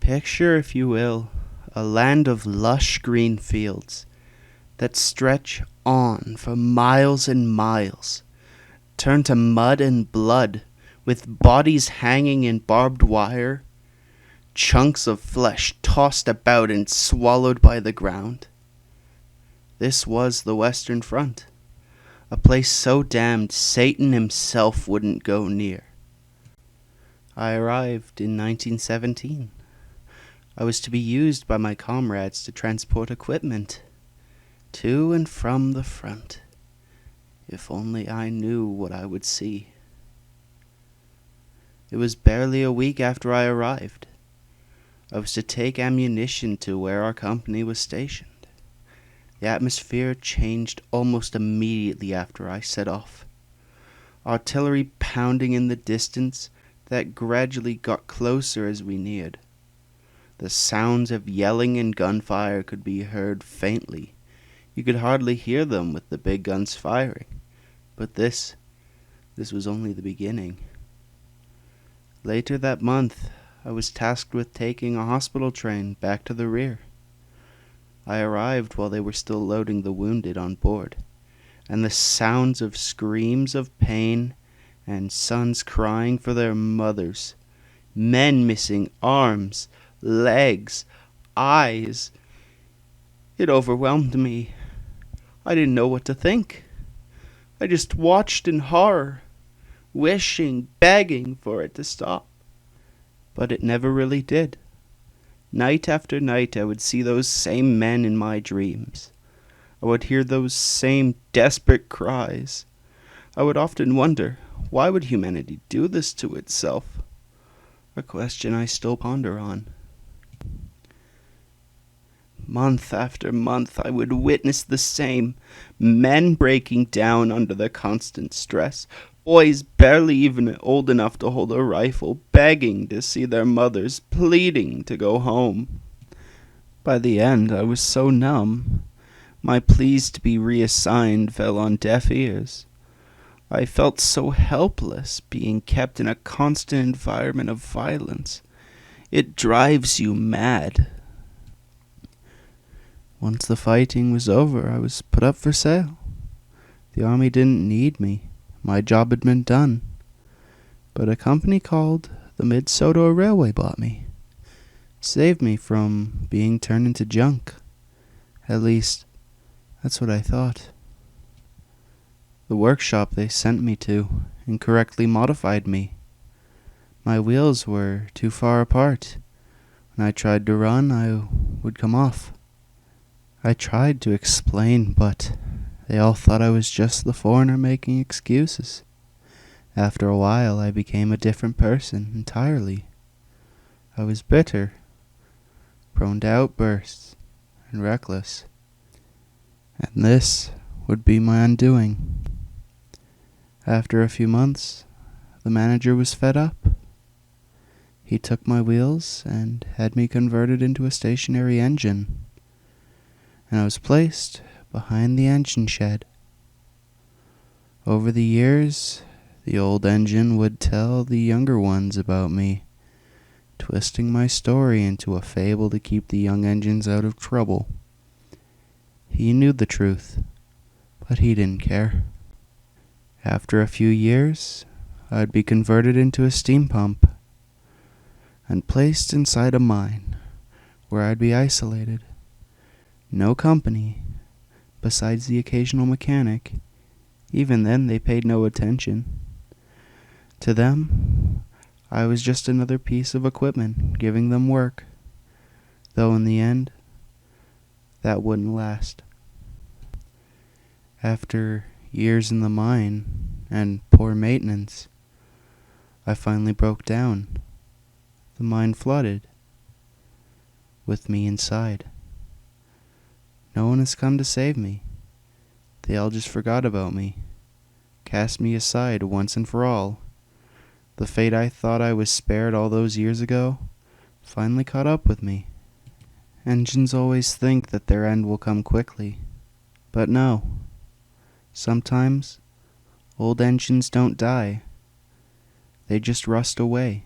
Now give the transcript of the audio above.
Picture, if you will, a land of lush green fields that stretch on for miles and miles, turn to mud and blood, with bodies hanging in barbed wire, chunks of flesh tossed about and swallowed by the ground. This was the Western Front, a place so damned Satan himself wouldn't go near. I arrived in 1917. I was to be used by my comrades to transport equipment to and from the front. If only I knew what I would see. It was barely a week after I arrived. I was to take ammunition to where our company was stationed. The atmosphere changed almost immediately after I set off. Artillery pounding in the distance that gradually got closer as we neared. The sounds of yelling and gunfire could be heard faintly. You could hardly hear them with the big guns firing. But this was only the beginning. Later that month, I was tasked with taking a hospital train back to the rear. I arrived while they were still loading the wounded on board, and the sounds of screams of pain and sons crying for their mothers, men missing arms, legs, eyes. It overwhelmed me. I didn't know what to think. I just watched in horror, wishing, begging for it to stop. But it never really did. Night after night I would see those same men in my dreams. I would hear those same desperate cries. I would often wonder, why would humanity do this to itself? A question I still ponder on. Month after month I would witness the same, men breaking down under the constant stress, boys barely even old enough to hold a rifle, begging to see their mothers, pleading to go home. By the end I was so numb, my pleas to be reassigned fell on deaf ears. I felt so helpless, being kept in a constant environment of violence. It drives you mad. Once the fighting was over, I was put up for sale. The army didn't need me. My job had been done. But a company called the Mid-Sodor Railway bought me. Saved me from being turned into junk. At least, that's what I thought. The workshop they sent me to incorrectly modified me. My wheels were too far apart. When I tried to run, I would come off. I tried to explain, but they all thought I was just the foreigner making excuses. After a while, I became a different person entirely. I was bitter, prone to outbursts, and reckless. And this would be my undoing. After a few months, the manager was fed up. He took my wheels and had me converted into a stationary engine, and I was placed behind the engine shed. Over the years, the old engine would tell the younger ones about me, twisting my story into a fable to keep the young engines out of trouble. He knew the truth, but he didn't care. After a few years, I'd be converted into a steam pump and placed inside a mine where I'd be isolated. No company, besides the occasional mechanic. Even then they paid no attention. To them, I was just another piece of equipment giving them work, though in the end, that wouldn't last. After years in the mine and poor maintenance, I finally broke down. The mine flooded, with me inside. No one has come to save me. They all just forgot about me, cast me aside once and for all. The fate I thought I was spared all those years ago finally caught up with me. Engines always think that their end will come quickly, but no. Sometimes, old engines don't die. They just rust away.